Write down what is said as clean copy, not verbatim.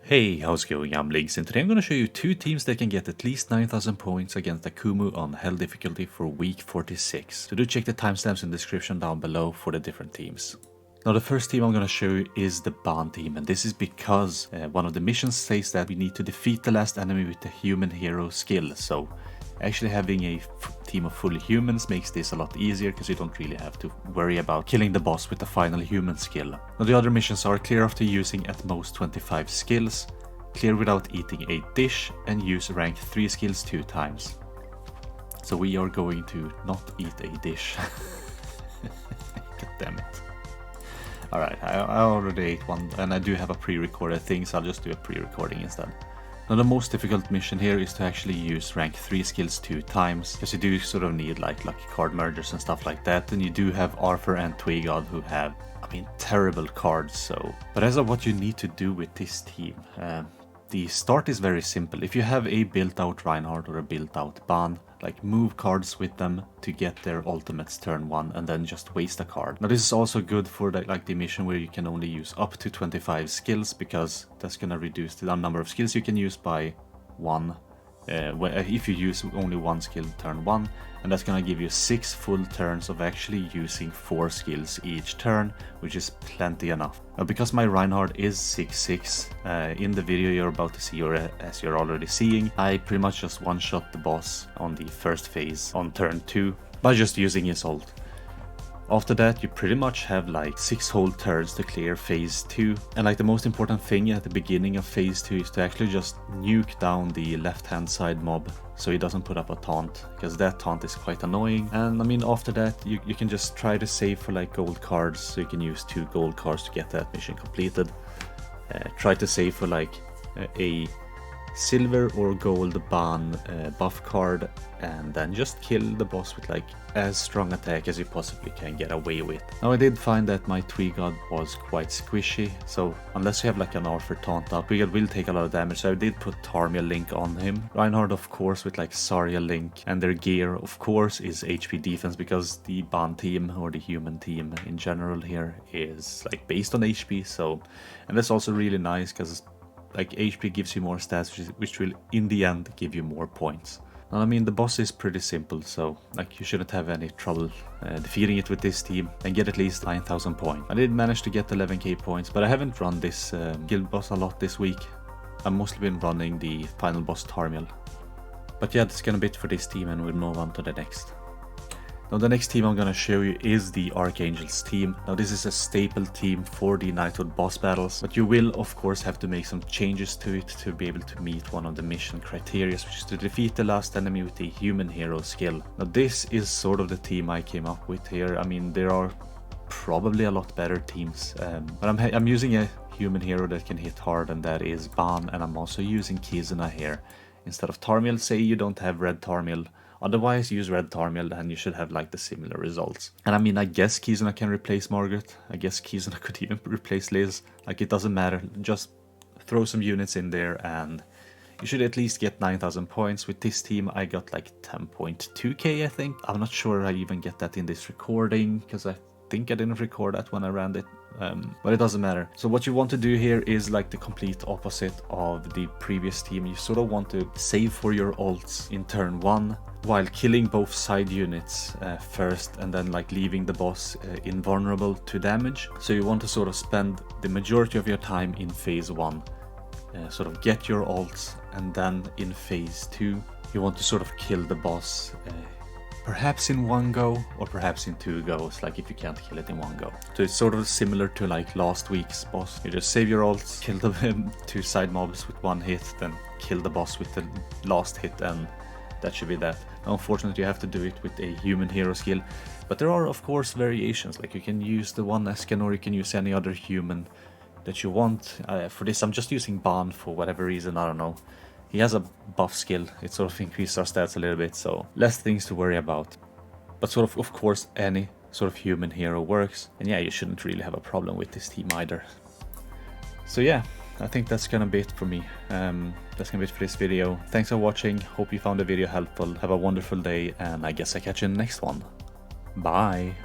Hey, how's it going? I'm Links, and today I'm going to show you two teams that can get at least 9,000 points against Akumu on Hell difficulty for week 46. So do check the timestamps in the description down below for the different teams. Now the first team I'm going to show you is the Ban team, and this is because one of the missions says that we need to defeat the last enemy with the human hero skill. So actually having a team of fully humans makes this a lot easier because you don't really have to worry about killing the boss with the final human skill. Now the other missions are clear after using at most 25 skills, clear without eating a dish, and use rank 3 skills 2 times. So we are going to not eat a dish. God damn it. Alright, I already ate one and I do have a pre-recorded thing, so I'll just do a pre-recording instead. Now the most difficult mission here is to actually use rank 3 skills 2 times, because you do sort of need like lucky card mergers and stuff like that, and you do have Arthur and Twigod who have, terrible cards, so... But as of what you need to do with this team, the start is very simple. If you have a built out Reinhard or a built out Ban, like move cards with them to get their ultimates turn 1 and then just waste a card. Now this is also good for the mission where you can only use up to 25 skills, because that's gonna reduce the number of skills you can use by 1 if you use only 1 skill turn 1, and that's gonna give you 6 full turns of actually using 4 skills each turn, which is plenty enough. Now because my Reinhard is 6/6, in the video you're about to see, or as you're already seeing, I pretty much just one-shot the boss on the first phase on turn 2 by just using his ult. After that you pretty much have like 6 whole turns to clear phase 2, and like the most important thing at the beginning of phase 2 is to actually just nuke down the left hand side mob so he doesn't put up a taunt, because that taunt is quite annoying. And after that you can just try to save for like gold cards, so you can use 2 gold cards to get that mission completed. Try to save for like a silver or gold Ban buff card, and then just kill the boss with like as strong attack as you possibly can get away with. Now I did find that my Twigod was quite squishy, so unless you have like an Arthur taunt up, Twigod will take a lot of damage, so I did put Tarmia Link on him. Reinhard of course with like Zarya Link, and their gear of course is HP defense, because the Ban team or the human team in general here is like based on HP, so, and that's also really nice because like HP gives you more stats, which will in the end give you more points. And the boss is pretty simple, so like you shouldn't have any trouble defeating it with this team and get at least 9,000 points. I did manage to get 11k points, but I haven't run this guild boss a lot this week. I've mostly been running the final boss Tarmiel. But yeah, that's gonna be it for this team, and we'll move on to the next. Now the next team I'm gonna show you is the Archangels team. Now this is a staple team for the Knighthood boss battles, but you will of course have to make some changes to it to be able to meet one of the mission criteria, which is to defeat the last enemy with a human hero skill. Now this is sort of the team I came up with here. There are probably a lot better teams, but I'm using a human hero that can hit hard, and that is Ban, and I'm also using Kizuna here instead of Tarmiel. Say you don't have red Tarmiel, otherwise use red Tarmiel and you should have like the similar results. And I guess Kizuna can replace Margaret. I guess Kizuna could even replace Liz. Like, it doesn't matter, just throw some units in there and you should at least get 9,000 points. With this team I got like 10.2k I think. I'm not sure I even get that in this recording, because I think I didn't record that when I ran it. But it doesn't matter. So what you want to do here is like the complete opposite of the previous team. You sort of want to save for your ults in turn 1 while killing both side units first, and then like leaving the boss invulnerable to damage. So you want to sort of spend the majority of your time in phase 1, sort of get your ults, and then in phase 2 you want to sort of kill the boss perhaps in 1 go, or perhaps in 2 goes, like if you can't kill it in 1 go. So it's sort of similar to like last week's boss. You just save your ults, kill the 2 side mobs with 1 hit, then kill the boss with the last hit, and that should be that. Now, unfortunately you have to do it with a human hero skill, but there are of course variations. Like you can use the one Escan, or you can use any other human that you want. For this I'm just using Ban for whatever reason, I don't know. He has a buff skill, it sort of increases our stats a little bit, so less things to worry about. But sort of course any sort of human hero works, and yeah, you shouldn't really have a problem with this team either. So yeah, I think that's gonna be it for me. That's gonna be it for this video. Thanks for watching, hope you found the video helpful. Have a wonderful day, and I guess I catch you in the next one. Bye!